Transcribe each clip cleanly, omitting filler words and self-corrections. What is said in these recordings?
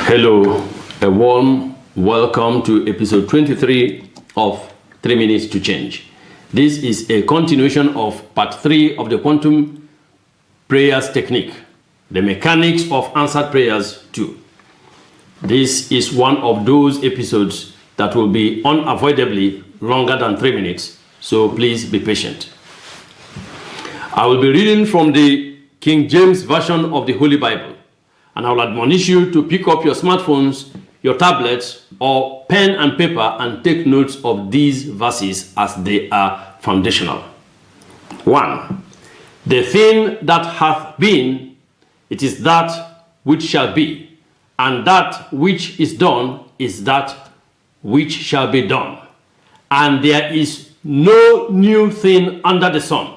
Hello, a warm welcome to episode 23 of 3 Minutes to Change. This is a continuation of part 3 of the quantum prayers technique, the mechanics of answered prayers 2. This is one of those episodes that will be unavoidably longer than 3 minutes, so please be patient. I will be reading from the King James Version of the Holy Bible, and I will admonish you to pick up your smartphones, your tablets, or pen and paper and take notes of these verses as they are foundational. 1. The thing that hath been, it is that which shall be, and that which is done is that which shall be done. And there is no new thing under the sun.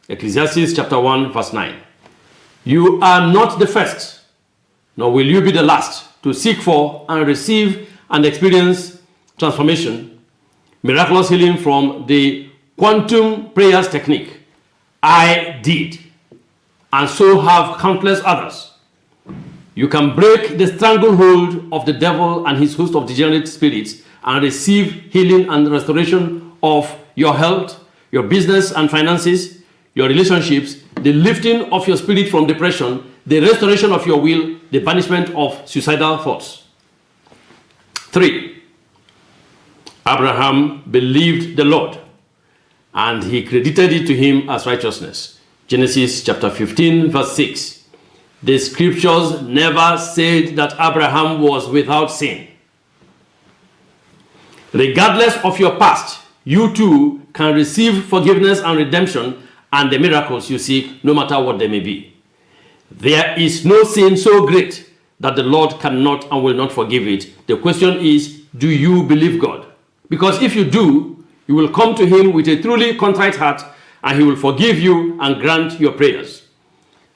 Ecclesiastes chapter 1 verse 9. You are not the first, nor will you be the last to seek for and receive and experience transformation, miraculous healing from the quantum prayers technique. I did, and so have countless others. You can break the stranglehold of the devil and his host of degenerate spirits and receive healing and restoration of your health, your business and finances, your relationships, the lifting of your spirit from depression, the restoration of your will, the banishment of suicidal thoughts. 3. Abraham believed the Lord, and he credited it to him as righteousness. Genesis chapter 15 verse 6. The scriptures never said that Abraham was without sin. Regardless of your past, you too can receive forgiveness and redemption and the miracles you seek, no matter what they may be. There is no sin so great that the Lord cannot and will not forgive it. The question is, do you believe God? Because if you do, you will come to him with a truly contrite heart, and he will forgive you and grant your prayers.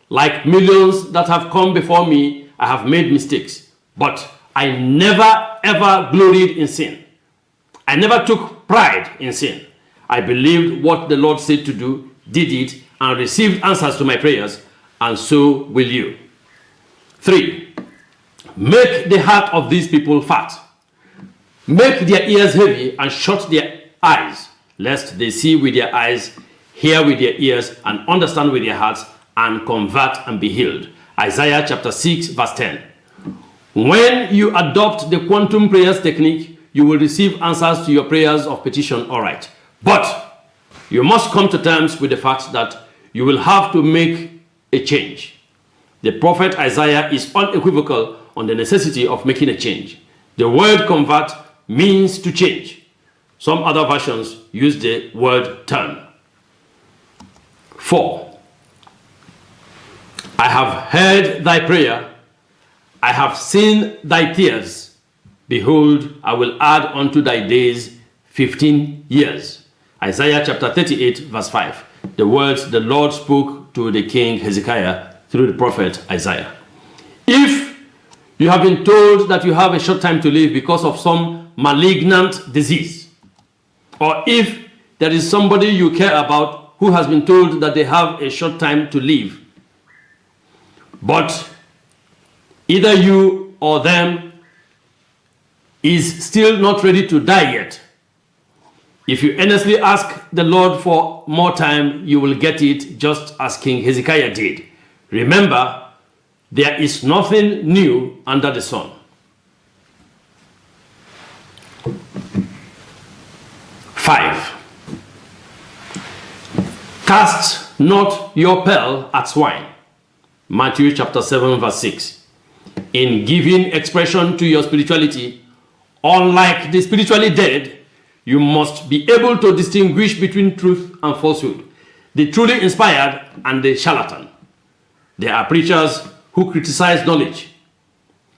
Like millions that have come before me, I have made mistakes, but I never ever gloried in sin. I never took pride in sin. I believed what the Lord said to do, did it, and received answers to my prayers, and so will you. 3. Make the heart of these people fat. Make their ears heavy and shut their eyes, lest they see with their eyes, hear with their ears, and understand with their hearts, and convert and be healed. Isaiah chapter 6 verse 10. When you adopt the quantum prayers technique, you will receive answers to your prayers of petition, all right. But you must come to terms with the fact that you will have to make a change. The prophet Isaiah is unequivocal on the necessity of making a change. The word convert means to change. Some other versions use the word turn. 4. I have heard thy prayer. I have seen thy tears. Behold, I will add unto thy days 15 years. Isaiah chapter 38 verse 5. The words the Lord spoke to the king Hezekiah through the prophet Isaiah. If you have been told that you have a short time to live because of some malignant disease, or if there is somebody you care about who has been told that they have a short time to live, but either you or them is still not ready to die yet, if you earnestly ask the Lord for more time, you will get it just as King Hezekiah did. Remember, there is nothing new under the sun. 5. Cast not your pearl at swine. Matthew chapter 7 verse 6. In giving expression to your spirituality, unlike the spiritually dead, you must be able to distinguish between truth and falsehood, the truly inspired and the charlatan. There are preachers who criticize knowledge,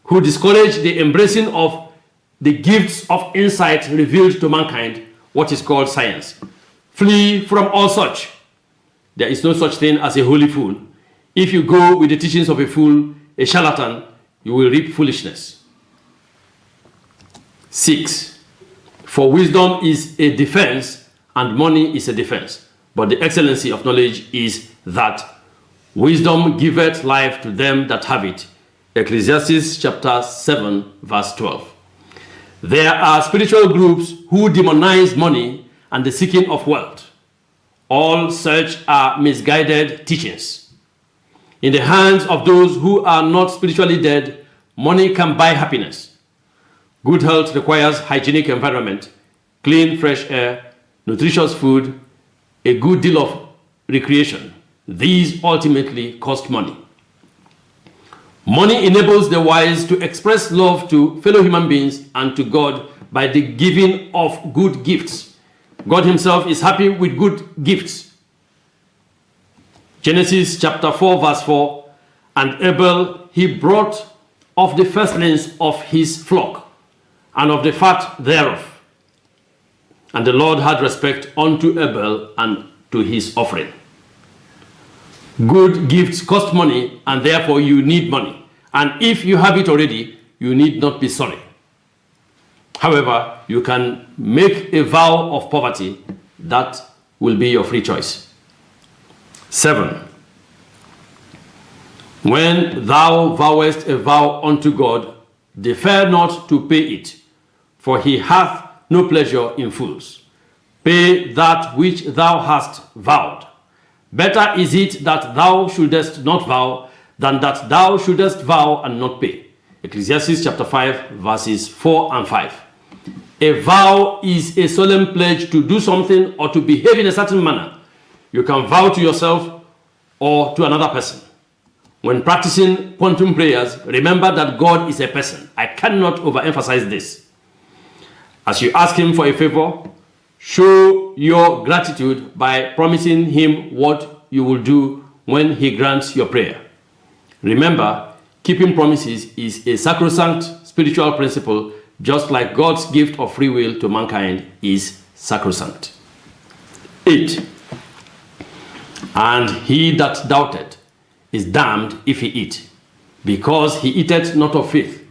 who discourage the embracing of the gifts of insight revealed to mankind, what is called science. Flee from all such. There is no such thing as a holy fool. If you go with the teachings of a fool, a charlatan, you will reap foolishness. 6. For wisdom is a defense, and money is a defense. But the excellency of knowledge is that wisdom giveth life to them that have it, Ecclesiastes chapter 7, verse 12. There are spiritual groups who demonize money and the seeking of wealth. All such are misguided teachings. In the hands of those who are not spiritually dead, money can buy happiness. Good health requires hygienic environment, clean, fresh air, nutritious food, a good deal of recreation. These ultimately cost money. Money enables the wise to express love to fellow human beings and to God by the giving of good gifts. God himself is happy with good gifts. Genesis chapter 4, verse 4, and Abel he brought of the firstlings of his flock and of the fat thereof. And the Lord had respect unto Abel and to his offering. Good gifts cost money, and therefore you need money. And if you have it already, you need not be sorry. However, you can make a vow of poverty. That will be your free choice. 7. When thou vowest a vow unto God, defer not to pay it, for he hath no pleasure in fools. Pay that which thou hast vowed. Better is it that thou shouldest not vow than that thou shouldest vow and not pay. Ecclesiastes chapter 5, verses 4 and 5. A vow is a solemn pledge to do something or to behave in a certain manner. You can vow to yourself or to another person. When practicing quantum prayers, remember that God is a person. I cannot overemphasize this. As you ask him for a favor, show your gratitude by promising him what you will do when he grants your prayer. Remember, keeping promises is a sacrosanct spiritual principle, just like God's gift of free will to mankind is sacrosanct. 8. And he that doubted is damned if he eat, because he eateth not of faith.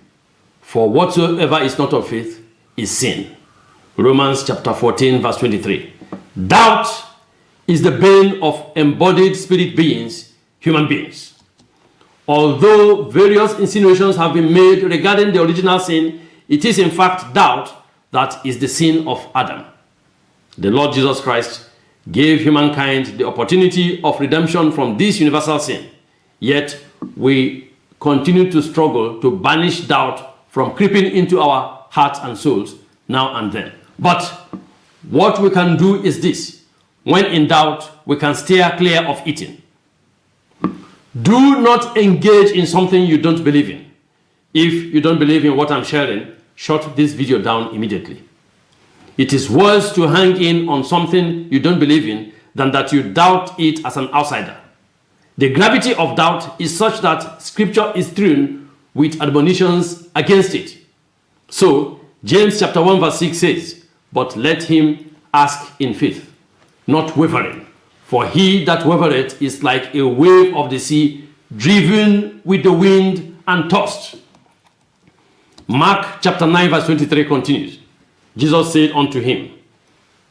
For whatsoever is not of faith is sin. Romans chapter 14, verse 23. Doubt is the bane of embodied spirit beings, human beings. Although various insinuations have been made regarding the original sin, it is in fact doubt that is the sin of Adam. The Lord Jesus Christ gave humankind the opportunity of redemption from this universal sin. Yet we continue to struggle to banish doubt from creeping into our hearts and souls now and then. But what we can do is this. When in doubt, we can steer clear of eating. Do not engage in something you don't believe in. If you don't believe in what I'm sharing, shut this video down immediately. It is worse to hang in on something you don't believe in than that you doubt it as an outsider. The gravity of doubt is such that scripture is strewn with admonitions against it. So, James chapter 1 verse 6 says, but let him ask in faith, not wavering. For he that wavereth is like a wave of the sea, driven with the wind and tossed. Mark chapter 9 verse 23 continues. Jesus said unto him,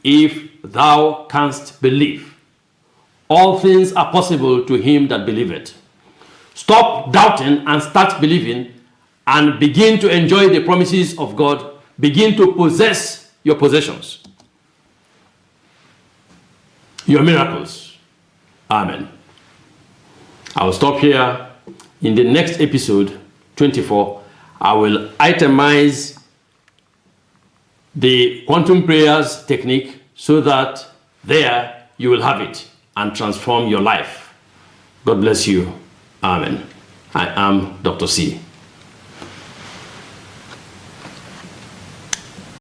if thou canst believe, all things are possible to him that believeth. Stop doubting and start believing, and begin to enjoy the promises of God. Begin to possess your possessions, your miracles. Amen. I will stop here. In the next episode, 24, I will itemize the quantum prayers technique so that there you will have it and transform your life. God bless you. Amen. I am Dr. C.